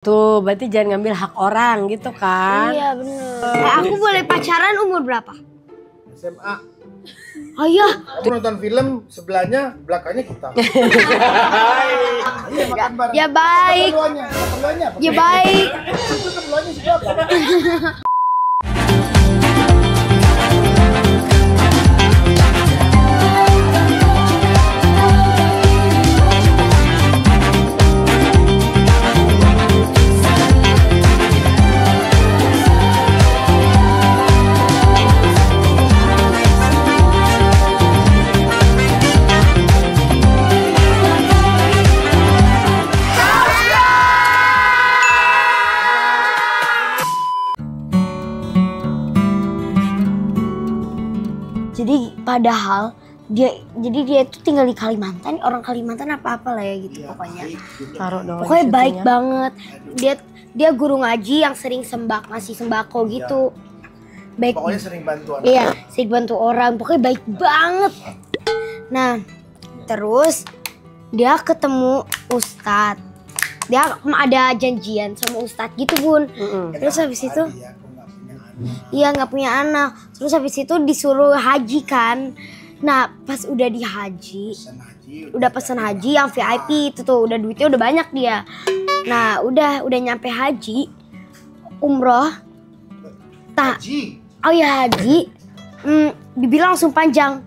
Tuh, berarti jangan ngambil hak orang gitu kan? Iya bener. Aku boleh pacaran umur berapa? SMA. Oh iya. Aku nonton film sebelahnya, belakangnya kita. Iya makan bareng. Ya baik. Keperluannya. Ya baik. Itu keperluannya siapa? Jadi padahal dia itu tinggal di Kalimantan, orang Kalimantan apa-apa lah ya gitu pokoknya. Taruh dong. Pokoknya baik syutingnya. banget. Dia guru ngaji yang sering ngasih sembako gitu. Baik. Pokoknya sering bantu anak. Iya, sering bantu orang. Pokoknya baik banget. Nah, terus dia ketemu Ustadz. Dia ada janjian sama Ustadz gitu Bun. Terus habis itu iya nggak punya anak. Terus habis itu disuruh haji kan. Nah pas udah di haji, udah pesen haji yang VIP itu tuh udah duitnya udah banyak dia. Nah udah nyampe haji, umroh. Oh ya haji, bibirnya langsung panjang.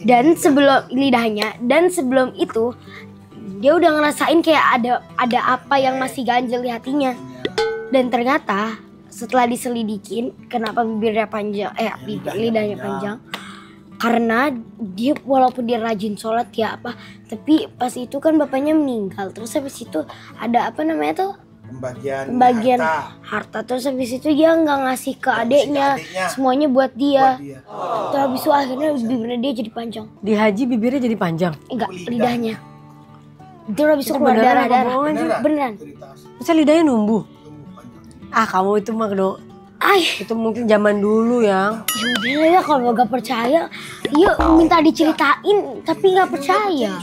Dan sebelum lidahnya, dan sebelum itu dia udah ngerasain kayak ada apa yang masih ganjel di hatinya. Dan ternyata setelah diselidikin kenapa bibirnya panjang, lidahnya panjang, karena dia walaupun dia rajin sholat ya apa, tapi pas itu kan bapaknya meninggal. Terus habis itu ada apa namanya tuh pembagian harta. Terus habis itu dia nggak ngasih ke adeknya, semuanya buat dia. Terus habis itu akhirnya bibirnya dia jadi panjang. Di haji bibirnya jadi panjang? Enggak, lidahnya. Terus habis itu keluar darah. Beneran. Masa lidahnya numbuh? Ah kamu itu mah itu mungkin zaman dulu ya. Ya udah ya kalau gak percaya, yuk minta diceritain tapi gak percaya.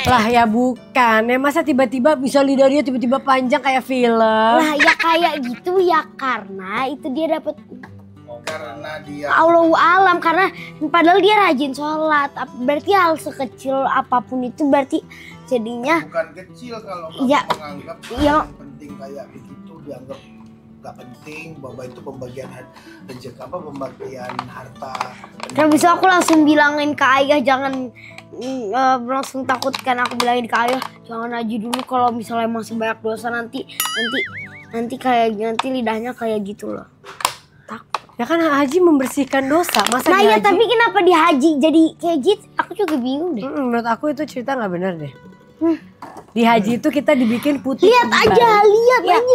Lah ya bukan, ya masa tiba-tiba bisa lidah dia tiba-tiba panjang kayak film. Lah ya kayak gitu ya karena itu dia dapat. Karena dia Allahu alam, karena padahal dia rajin sholat. Berarti hal sekecil apapun itu berarti jadinya. Bukan kecil kalau kamu menganggap yang penting kayak begitu dianggap gak penting, bahwa itu pembagian rezeki pembagian harta. Nah bisa aku langsung bilangin ke ayah, jangan langsung takut kan aku bilangin ke ayah jangan haji dulu kalau misalnya masih banyak dosa nanti lidahnya kayak gitu loh. Takut. Ya kan haji membersihkan dosa, masa nah ya haji? tapi kenapa di haji jadi kayak gitu? Aku juga bingung deh. Menurut aku itu cerita nggak benar deh. Di haji itu kita dibikin putih. Lihat aja.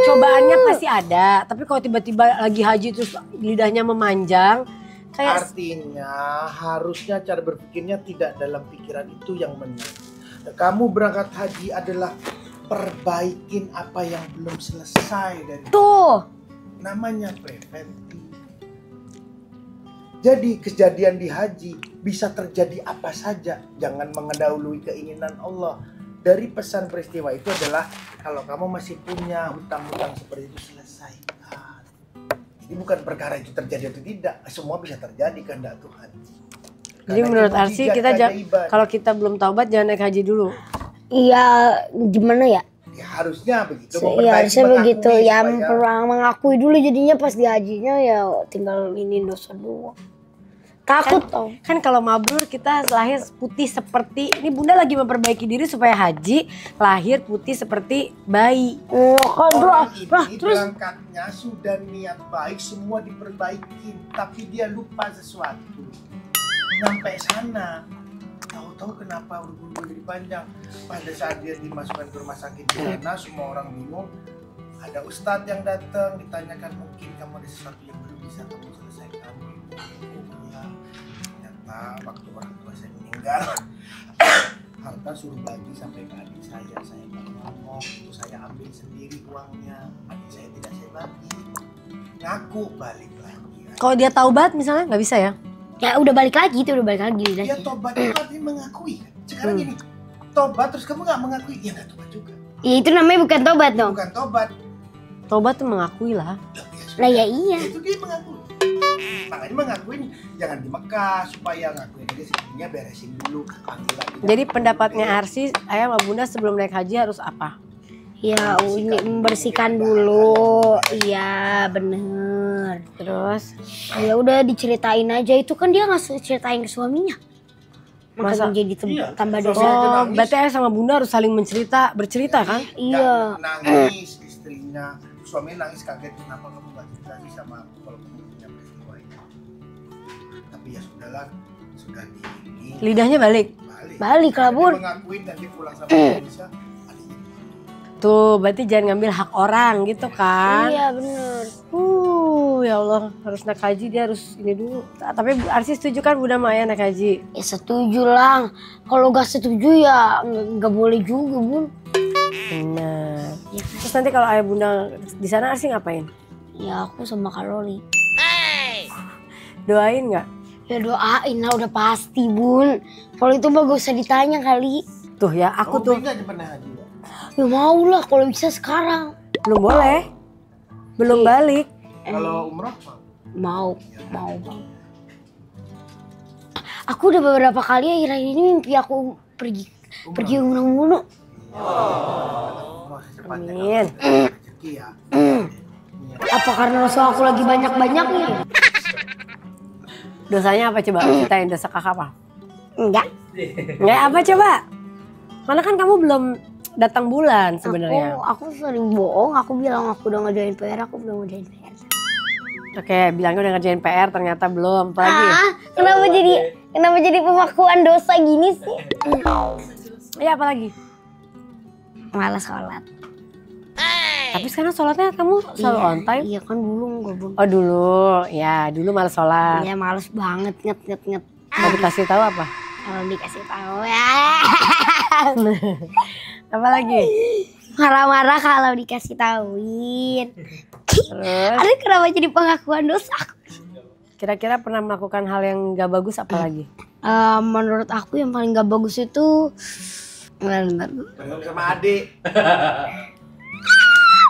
Cobaannya pasti ada, tapi kalau tiba-tiba lagi haji terus lidahnya memanjang, kayak artinya harusnya cara berpikirnya tidak dalam pikiran itu yang benar. Kamu berangkat haji adalah perbaikin apa yang belum selesai dari tuh. Namanya preventif. Jadi kejadian di haji bisa terjadi apa saja, jangan mendahului keinginan Allah. Dari pesan peristiwa itu adalah kalau kamu masih punya hutang-hutang seperti itu selesaikan. Jadi bukan perkara itu terjadi atau tidak, semua bisa terjadi kehendak Tuhan. Jadi menurut Arsi kita kalau kita belum taubat jangan naik haji dulu. Iya, gimana ya? Ya harusnya begitu. Iya harusnya begitu ya, mengakui dulu jadinya pas di hajinya ya tinggal ini dosa doang. Takut kan kalau mabrur kita lahir putih seperti ini. Bunda lagi memperbaiki diri supaya haji lahir putih seperti bayi. Orang ini berangkatnya sudah niat baik, semua diperbaiki, tapi dia lupa sesuatu. Sampai sana tahu-tahu kenapa udah jadi panjang. Pada saat dia dimasukkan ke rumah sakit di sana, semua orang bingung. Ada ustadz yang datang ditanyakan, mungkin kamu ada sesuatu yang belum bisa kamu selesaikan. Ternyata waktu orang tua saya meninggal, harta suruh bagi sampai ke adik saya nggak ngomong, itu saya ambil sendiri uangnya, adik saya tidak saya bagi, ngaku balik lagi. Kalau dia taubat misalnya nggak bisa ya? Ya udah balik lagi. Ya tobat itu artinya mengakui kan. Sekarang gini, tobat terus kamu nggak mengakui, ya nggak tobat juga. Ya itu namanya bukan tobat dong. Bukan tobat. Tobat tuh mengakui lah. Lah ya iya. Itu dia mengakui. Makanya mengakuin jangan di Mekah supaya ngakuin aja sebenarnya beresin dulu panggilan. Jadi pendapatnya Arsy, ayah sama bunda sebelum naik haji harus apa? Ya ini membersihkan dulu. Iya bener. Terus Ya udah diceritain aja, itu kan dia nggak ceritain ke suaminya. Masa? Makanya jadi tambah dosa. oh, berarti ayah sama bunda harus saling bercerita kan? Iya. Nangis istrinya, suaminya nangis kaget kenapa kamu nggak cerita sih sama aku kalau kamu punya peristiwa ini. Tapi ya sudahlah, sudah di ini. Lidahnya balik. Balik lah, Bun. Dia mengakuin dan dia pulang sama Indonesia. Tuh, berarti jangan ngambil hak orang gitu kan? Iya bener. Ya Allah, harus naik haji dia harus ini dulu. Tapi Arsy setuju kan bunda sama ayah naik haji? Ya setuju lah. Kalau gak setuju ya nggak boleh juga, Bun. Benar. Terus nanti kalau ayah bunda di sana Arsy ngapain? Ya aku sama Karoli. Doain nggak? Ya doain lah udah pasti, Bun. Kalau itu mah gak usah ditanya kali. Tuh ya aku tuh Nggak pernah haji. Ya mau lah kalau bisa sekarang. belum boleh, belum balik. Kalau umroh Mau Bang. Aku udah beberapa kali akhir-akhir ini mimpi aku pergi umroh mulu. umroh secepatnya. Amin. Rezeki ya. Apa karena dosa aku lagi banyak-banyaknya? Dosanya apa coba? Ceritain dosa kakak apa? Enggak. Nggak apa coba? Karena kan kamu belum datang bulan sebenarnya. Aku sering bohong, aku bilang aku udah ngerjain PR, aku belum ngerjain PR. Oke, bilangnya udah ngerjain PR ternyata belum. Apalagi? Kenapa jadi pengakuan dosa gini sih? Iya apalagi? Malas sholat. Tapi sekarang sholatnya kamu selalu on time? Iya kan dulu enggak, Bun. Oh dulu, ya dulu malas sholat. Iya males banget nget. Mau dikasih tahu apa? Kalau dikasih tahu ya. Apa lagi? Marah-marah kalau dikasih tahuin. Terus Aduh kenapa jadi pengakuan dosa? kira-kira pernah melakukan hal yang gak bagus apa lagi? Menurut aku yang paling gak bagus itu Ketemu sama adik.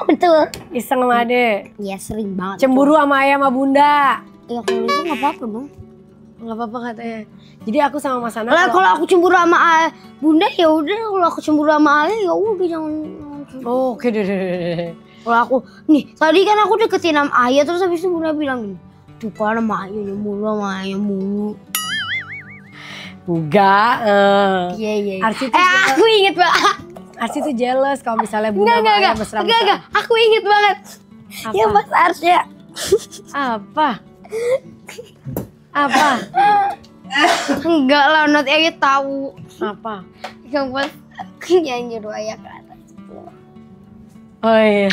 betul. Iseng sama ade, Iya sering banget. cemburu sama ayah sama bunda. Ya kalau itu nggak apa-apa dong. Nggak apa-apa katanya. Jadi aku sama Mas Ana Lah kalau aku cemburu sama bunda ya udah, kalau aku cemburu sama Ale ya udah jangan. Oh, oke deh. Kalau aku nih tadi kan aku deketin sama Ayah terus habis itu bunda bilang gini, tuh kan sama Ayahnya mulu sama Ayah mulu. Enggak. Iya. Arsy tuh Aku inget banget. Arsy tuh jealous kalau misalnya bunda sama ayah mesra-mesra. Enggak. Aku inget banget. Apa? Ya Mas Arsya. Apa? Apa? Enggak lah, nanti Ayah tahu. Apa? Yang pas yang nyuruh Ayah ke atas. Oh iya.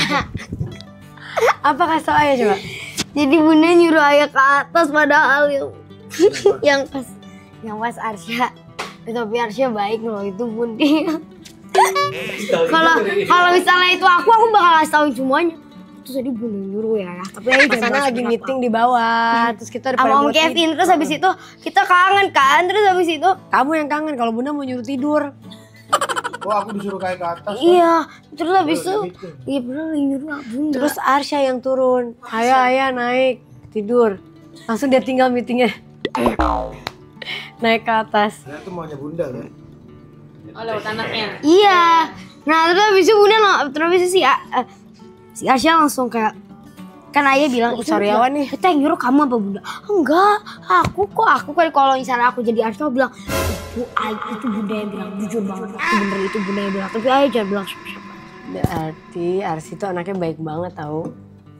Apa kasih ayah coba? Jadi bunda nyuruh Ayah ke atas padahal yang pas Arsya. Tapi Arsya baik loh itu bun dia. Kalau misalnya itu aku bakal kasih tauin semuanya. Terus tadi bunda nyuruh ya. Tapi Ayah Pas sana lagi meeting di bawah, terus kita sama Om Kevin, terus habis itu kita kangen kan, terus habis itu kamu yang kangen kalau bunda mau nyuruh tidur. Oh aku disuruh kayak ke atas. iya, terus habis itu iya bener nyuruh bunda. Terus Arsya yang turun, ayah naik tidur, langsung dia tinggal meetingnya, naik ke atas. Ternyata itu maunya bunda kan. Oh lewat anaknya. Iya. Nah terus habis itu bunda terus habis itu si Arsya langsung kayak kan Ayah bilang itu Sariawan nih. Itu yang nyuruh kamu apa bunda? Enggak, aku kan kalau misalnya aku jadi Arsya bilang itu bunda yang bilang jujur banget itu bener itu bunda yang bilang tapi Ayah jangan bilang siapa-siapa. Berarti Arsy itu anaknya baik banget tau.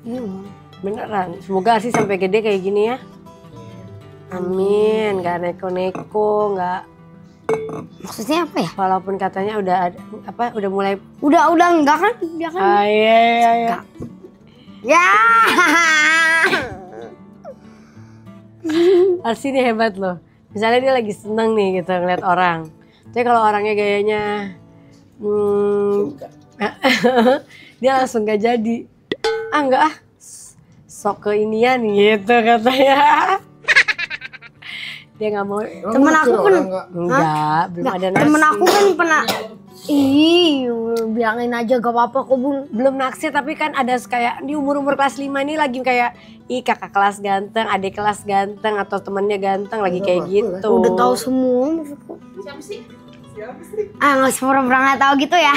Iya. Beneran. Semoga Arsy sampai gede kayak gini ya. Amin. Gak neko-neko, gak. Maksudnya apa ya? Walaupun katanya udah ada, udah mulai. Udah enggak kan? Dia kan. Iya. Ya. Arsy ini hebat loh. Misalnya dia lagi seneng nih gitu ngeliat orang. Tapi kalau orangnya gayanya dia langsung gak jadi. Enggak ah. Sok ke inian gitu katanya. Dia gak mau. Temen aku kan Enggak, belum ada nasi. Temen aku kan pernah Ih, bilangin aja gak apa-apa kok Bun. Belum naksir tapi kan ada kayak di umur-umur kelas 5 ini lagi kayak ih kakak kelas ganteng, adik kelas ganteng atau temennya ganteng lagi kayak gitu. Udah tahu semua maksudku. Siapa sih? Ah nggak pura-pura nggak tahu gitu ya.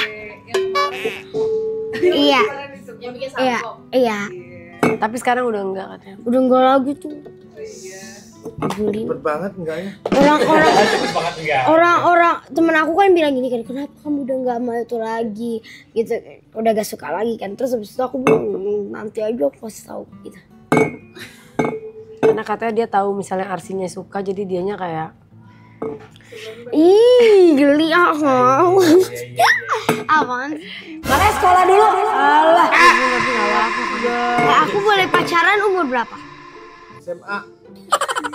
Iya, Yang bikin iya, salvo. iya. Tapi sekarang udah enggak katanya. Udah enggak lagi tuh. Cepet banget enggak ya? Orang-orang temen aku kan bilang gini kan, kenapa kamu udah nggak sama itu lagi gitu, udah gak suka lagi kan. Terus habis itu aku bilang nanti aja aku kasih tahu gitu. Karena katanya dia tahu misalnya Arsinya suka jadi dianya kayak Ih geli aku. Apaan? makanya sekolah dulu. Alah, Aku boleh pacaran umur berapa? SMA.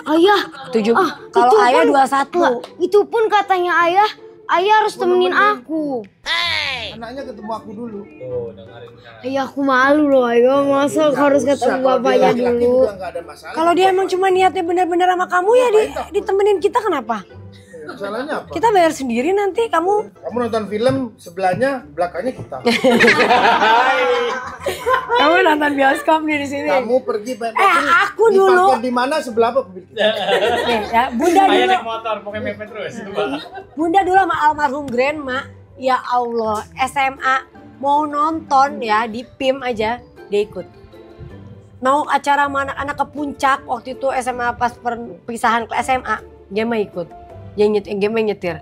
Ayah, 7. Kalau itu ayah pun- 21. enggak, itu pun katanya ayah harus temenin aku. Anaknya ketemu aku dulu. Ayah aku malu loh, ayo masa harus Nggak ketemu usah, kalau dia bapaknya laki-laki dulu. juga nggak ada masalah. Kalau dia emang cuma niatnya benar-benar sama kamu ya ditemenin kita kenapa? Masalahnya apa? Kita bayar sendiri nanti kamu. Kamu nonton film sebelahnya, belakangnya kita. Kamu nonton bioskop nih di sini. Kamu pergi aku dulu. di mana sebelah apa? Nih, ya, Bunda Ayah dulu. naik motor, pokoknya mepet terus. Bunda dulu sama almarhum grandma. Ya Allah, SMA mau nonton ya di PIM aja dia ikut. Mau acara sama anak-anak ke puncak waktu itu SMA pas perpisahan ke SMA, dia mah ikut. Dia nyetir.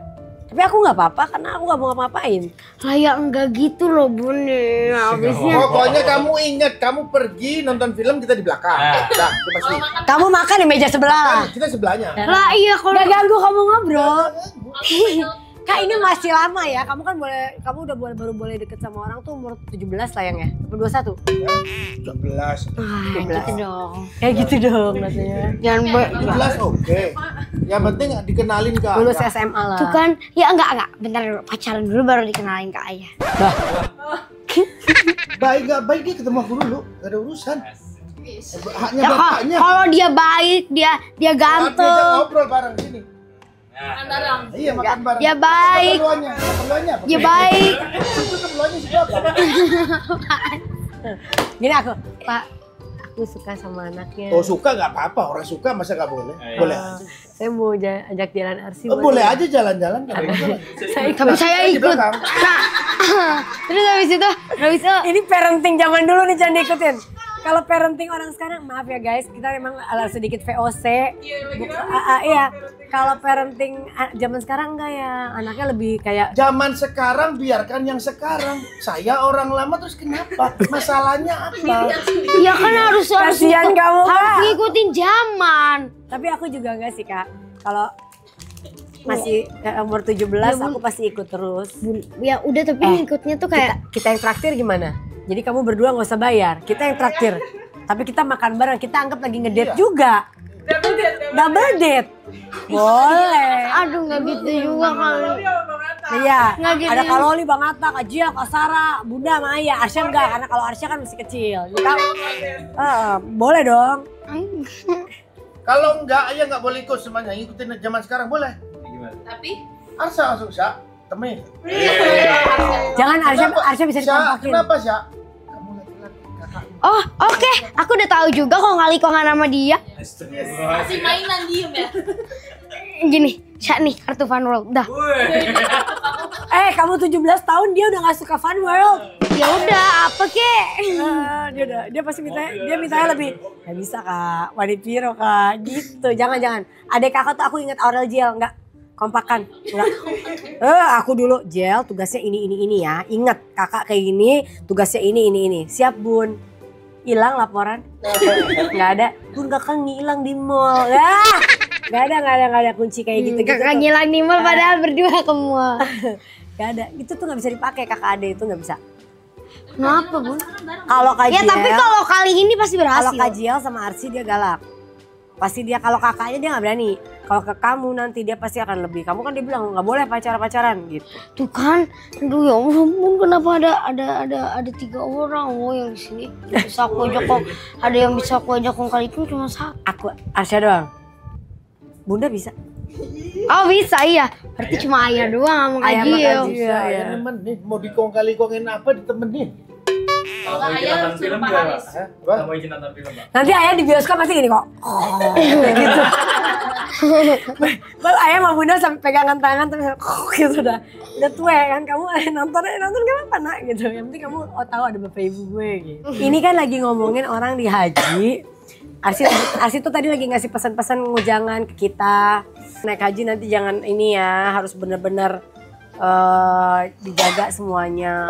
Tapi aku nggak apa-apa karena aku nggak mau ngapa-ngapain. Kayak enggak gitu loh Bun nih, habisnya. Pokoknya kamu ingat, kamu pergi nonton film kita di belakang. Dah, itu pasti. Kamu makan di meja sebelah. Kan kita sebelahnya. Lah iya kalau Gak ganggu kamu ngobrol. Kak ini masih lama ya. Kamu kan kamu udah baru boleh deket sama orang tuh umur 17 lah yang ya. Umur 21. 17. gitu dong. Kayak gitu dong rasanya. Jangan 17 oke. Yang penting dikenalin ke Lulus ayah. SMA lah. tuh kan, ya enggak, bentar dulu, pacaran dulu baru dikenalin ke ayah. Baik nggak baik dia ketemu aku dulu, gak ada urusan. Haknya Ya bapaknya. kalau dia baik, dia Diajak ganteng, ngobrol bareng sini. Andarang. Iya makan bareng. dia baik, Keperluannya apa? dia baik. Itu keperluannya situ apa? Gini aku, Pak, aku suka sama anaknya. Oh suka nggak apa-apa, orang suka masa nggak boleh? Boleh aja. Saya mau ajak jalan Arsi. Oh, boleh aja jalan-jalan nggak ada masalah. Tapi saya Di ikut. belakang. Nah, terus habis itu, Ini parenting zaman dulu nih jangan diikutin. Kalau parenting orang sekarang, maaf ya guys, kita memang ala sedikit VOC. Iya, kalau parenting zaman sekarang enggak ya, anaknya lebih kayak Zaman sekarang biarkan yang sekarang. Saya orang lama terus kenapa? Masalahnya apa? ya kan harus kasihan kamu harus Kak. ngikutin zaman. Tapi aku juga enggak sih Kak. Kalau masih umur 17 aku pasti ikut terus. Ya udah tapi ngikutnya tuh kayak Kita yang traktir gimana? Jadi kamu berdua nggak usah bayar, kita yang traktir. Tapi kita makan bareng, kita anggap lagi ngedate juga. Double date. Boleh. aduh nggak gitu juga kali. Iya, Nggak gitu. ada Kaloli, Bang Atta, Kak Jia, Kak Sarah, Bunda, sama Ayah. Arsya enggak, karena kalau Arsya kan masih kecil. Kita, boleh dong. Kalau enggak, ayah nggak boleh ikut semuanya. Ikutin zaman sekarang boleh. Tapi Arsa langsung Sya, temen. Jangan Kenapa? Arsya bisa Sya, dikompakin. kenapa Sya? Kamu laki-laki kakak. Oh oke, aku udah tahu juga kok ngalikongan sama dia. masih mainan diem ya. Gini, Syak nih kartu Fun World. Dah. Kamu 17 tahun dia udah gak suka Fun World. Ya udah, apa kek? Dia pasti mintanya lebih. Gak bisa Kak, Wadid Piro Kak, gitu. Jangan. Adek kakak tuh aku ingat Aurel Jel, enggak kompakan, enggak. Aku dulu Jel tugasnya ini ya. Ingat kakak kayak gini, tugasnya ini. Siap Bun. Hilang laporan? Nggak ada. Bun kakak ngilang di mall. Nggak ada kunci kayak gitu. Kakak ngilang nih mal padahal berdua ke mall. Gak ada. Itu tuh nggak bisa dipakai kakak ade itu nggak bisa. Kenapa Bun? Kalau Kak Ya Jiel- tapi kalau kali ini pasti Kalau berhasil. Kak Jiel sama Arsi dia galak. Pasti dia kalau kakaknya dia nggak berani. Kalau ke kamu nanti dia pasti akan lebih. Kamu kan dia bilang nggak boleh pacaran gitu. Tuh kan, aduh ya ampun kenapa ada 3 orang yang di sini bisa aku ajak kok. Ada yang bisa aku ajak kong kali itu cuma satu. Aku Arsya doang. Bunda bisa. Oh bisa iya. Berarti cuma ayah doang sama Kak Ayah sama Kak Gio. Gio. Iya, Iya. nemenin. Mau dikong-kali-kongin apa ditemenin. Kalau nggak ayah suruh Pak Haris. Hah? Apa? Kamu izin nonton film, Pak? Nanti ayah di bioskop pasti gini kok. Kayak gitu. Bal ayah sama bunda sampai pegangan tangan terus gitu udah tua kan kamu nonton gak apa nak gitu. Yang penting kamu tahu ada bapak ibu gue gitu. Ini kan lagi ngomongin orang di haji. Arsi tuh tadi lagi ngasih pesan-pesan jangan ke kita naik haji nanti jangan ini ya harus bener-bener dijaga semuanya.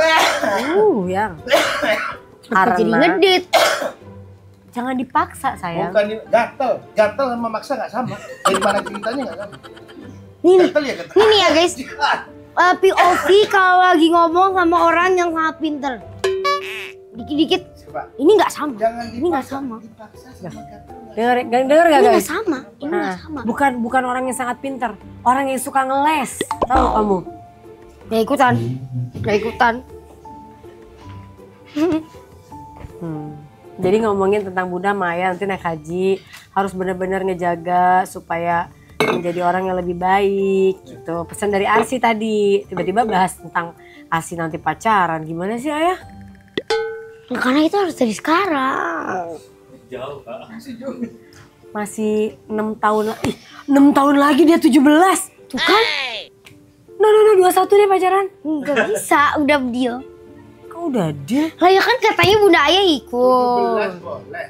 Yang Jadi ngedit. jangan dipaksa sayang. Bukan ini, gatel sama maksa nggak sama. Dari mana ceritanya nggak sama. Nih, Gatel ya gatel. ini ya guys. POV kalau lagi ngomong sama orang yang sangat pinter. Dikit-dikit Coba. ini nggak sama. Jangan Ini nggak sama. Dipaksa sama gatel. Denger gak Ini guys? nggak sama. Ini nggak Nah, sama. bukan orang yang sangat pintar, orang yang suka ngeles. Tahu kamu? Gak ikutan. Gak ikutan. Jadi ngomongin tentang Bunda Maya nanti naik haji harus benar-benar ngejaga supaya menjadi orang yang lebih baik gitu. Pesan dari Arsi tadi, tiba-tiba bahas tentang Arsi nanti pacaran. Gimana sih ayah? Nah, karena itu harus dari sekarang. Jauh, Pak. Masih 6 tahun lagi. 6 tahun lagi dia 17. Tuh kan? No 21 dia pacaran. Nggak bisa, udah deal. Kau udah dia? Lah ya kan katanya bunda ayah ikut. 17 boleh.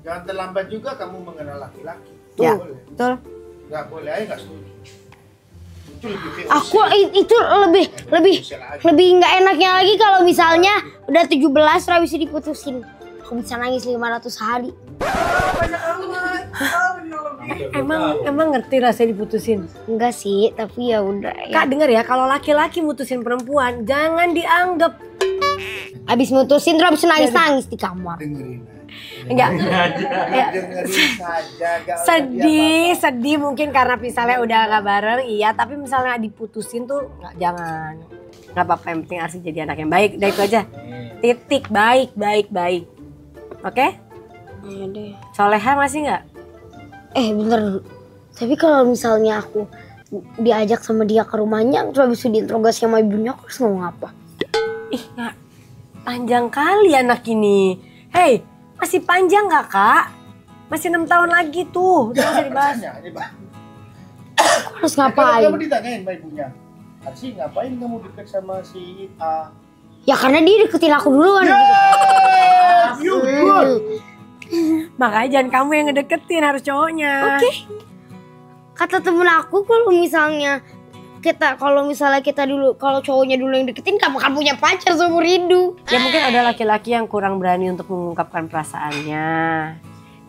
Jangan terlambat juga kamu mengenal laki-laki. Ya, Boleh. betul. Nggak boleh, aja nggak setuju. Itu lebih VOC. Aku itu lebih nggak enaknya lagi kalau misalnya udah 17 terus bisa diputusin. Aku bisa nangis 500 hari. Emang ngerti rasanya diputusin? Enggak sih, tapi ya udah ya. Kak denger ya, kalau laki-laki mutusin perempuan jangan dianggap Habis mutusin terus habis nangis-nangis di kamar. Dengerin aja. enggak ya, Dengerin saja. Nggak usah diapa-apa. sedih mungkin karena misalnya udah nggak bareng iya, tapi misalnya diputusin tuh jangan. Nggak apa-apa, yang penting Arsi jadi anak yang baik, udah itu aja. Titik, baik. Oke? Ya deh. Soleha masih nggak? Bentar dulu. Tapi kalau misalnya aku diajak sama dia ke rumahnya terus habis itu diinterogasi sama ibunya, aku harus ngomong apa? Ih, nggak panjang kali anak ini. Hei, masih panjang nggak kak? Masih 6 tahun lagi tuh, udah bisa dibahas. Tanya aja, Bang. Aku harus Kalau ngapain? kamu ditanyain sama ibunya, Arsi ngapain kamu deket sama si A? Ya karena dia deketin aku duluan. You good. Makanya jangan kamu yang ngedeketin, harus cowoknya. Oke. Kata temen aku kalau misalnya kita dulu, kalau cowoknya dulu yang deketin, kamu kan punya pacar seumur hidup. Ya mungkin ada laki-laki yang kurang berani untuk mengungkapkan perasaannya.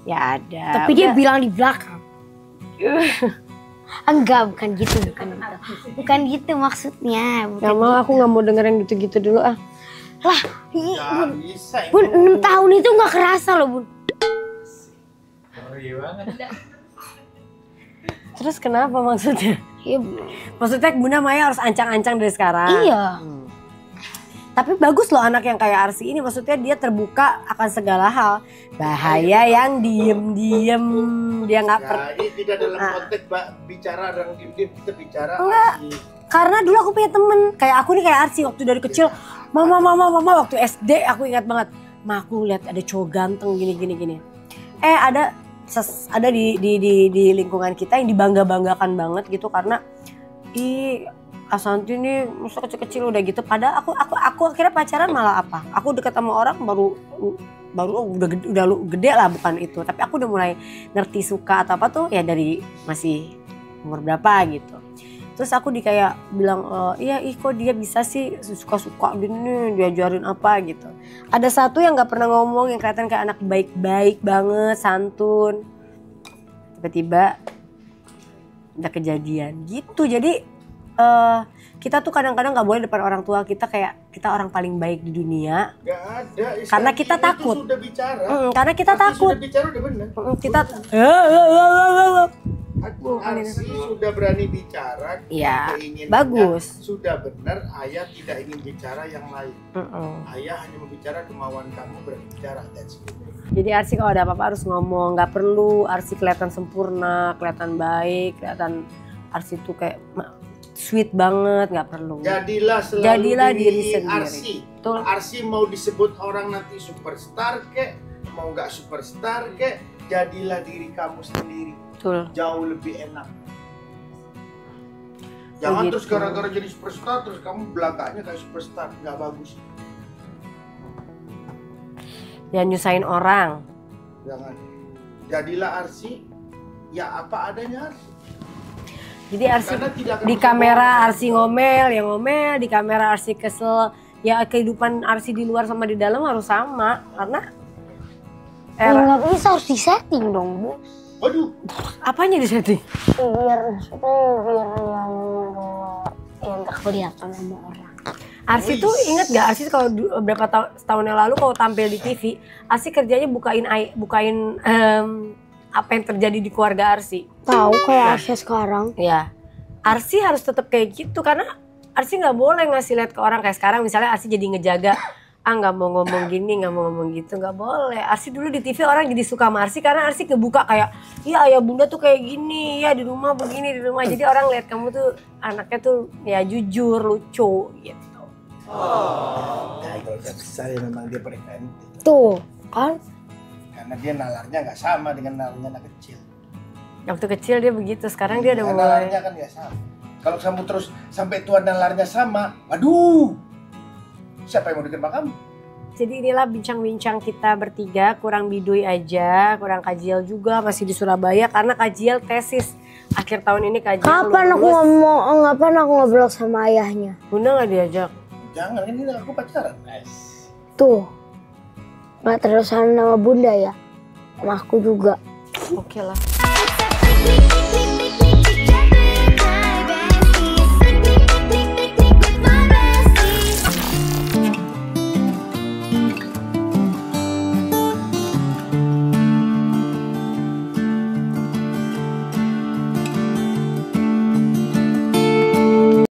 Ya ada. Tapi dia Udah. bilang di belakang. Enggak, bukan gitu. Bukan gitu maksudnya. Bukan. Gak mau, aku gak mau denger yang gitu-gitu dulu ah. Lah, Gak bisa. Bun, 6 tahun itu gak kerasa loh, Bun. Oh iya banget. Terus kenapa maksudnya? Iya, Maksudnya Bunda Maya harus ancang-ancang dari sekarang. iya. Tapi bagus loh anak yang kayak Arsi ini, maksudnya dia terbuka akan segala hal. Bahaya yang diem-diem, dia nggak Ya, ini tidak dalam konteks bicara orang diem-diem, kita bicara Enggak. Arsi. Karena dulu aku punya temen, kayak aku nih kayak Arsi waktu dari kecil. Mama waktu SD aku ingat banget. Ma aku lihat ada cowok ganteng gini. Ada di lingkungan kita yang dibangga-banggakan banget gitu karena Asanti nih masa kecil-kecil udah gitu. Padahal aku akhirnya pacaran malah apa? Aku deket sama orang baru udah gede lah, bukan itu. Tapi aku udah mulai ngerti suka atau apa tuh ya dari masih umur berapa gitu. Terus aku kayak bilang, kok dia bisa sih suka-suka gini, diajarin apa gitu. Ada satu yang gak pernah ngomong, yang kelihatan kayak anak baik-baik banget, santun. Tiba-tiba ada kejadian gitu. Jadi kita tuh kadang-kadang gak boleh depan orang tua kita kayak kita orang paling baik di dunia. Gak ada. Karena kita Itu takut. sudah bicara. Karena kita Arsi takut. sudah bicara udah benar. Kita Arsi sudah berani bicara. Iya, keinginannya bagus. Sudah benar, ayah tidak ingin bicara yang lain. Mm-mm. Ayah hanya membicara kemauan kamu berani bicara. That's it. Jadi Arsi kalau ada apa-apa harus ngomong, nggak perlu Arsi kelihatan sempurna, kelihatan baik, kelihatan Arsi tuh kayak sweet banget, nggak perlu. Jadilah selalu Jadilah diri sendiri. Arsi. Betul. Arsi mau disebut orang nanti superstar kek, mau nggak superstar kek, jadilah diri kamu sendiri. Betul. Jauh lebih enak. Jangan Begitu. terus gara-gara jadi superstar terus kamu belakangnya kayak superstar, nggak bagus. Jangan nyusahin orang. Jangan. Jadilah Arsi, ya apa adanya Arsi. Jadi Arsi Karena tidak akan di bisa kamera bohong. Arsi ngomel, ya ngomel, di kamera Arsi kesel. Ya kehidupan Arsi di luar sama di dalam harus sama karena Nggak bisa, harus disetting dong, Bu. Waduh, apanya di setting? Biar yang tak kelihatan sama orang. Arsi tuh inget gak Arsi kalau beberapa tahun yang lalu kalau tampil di TV, Arsi kerjanya bukain apa yang terjadi di keluarga Arsi. Tahu kayak Arsya sekarang. Ya, Arsi harus tetap kayak gitu karena Arsi nggak boleh ngasih lihat ke orang kayak sekarang. Misalnya Arsi jadi ngejaga, nggak mau ngomong gini, nggak mau ngomong gitu, nggak boleh. Arsi dulu di TV orang jadi suka sama Arsi karena Arsi kebuka kayak, iya ayah bunda tuh kayak gini, ya di rumah begini di rumah. Jadi orang lihat kamu tuh anaknya tuh ya jujur, lucu gitu. ya kalau udah besar ya memang dia preventif. Tuh, kan? Karena dia nalarnya nggak sama dengan nalarnya anak kecil. Waktu kecil dia begitu, sekarang dia udah mulai. Nalarnya kan nggak sama. Kalau kamu terus sampai tua nalarnya sama, waduh, siapa yang mau deket sama kamu? Jadi inilah bincang-bincang kita bertiga, kurang Bidoy aja, kurang Kajiel juga, masih di Surabaya karena Kajiel tesis. Akhir tahun ini Kajiel Kapan aku ngobrol sama ayahnya? Bunda nggak diajak? Jangan, ini aku pacaran. Tuh, nggak terusan nama bunda ya? Sama aku juga. Oke lah.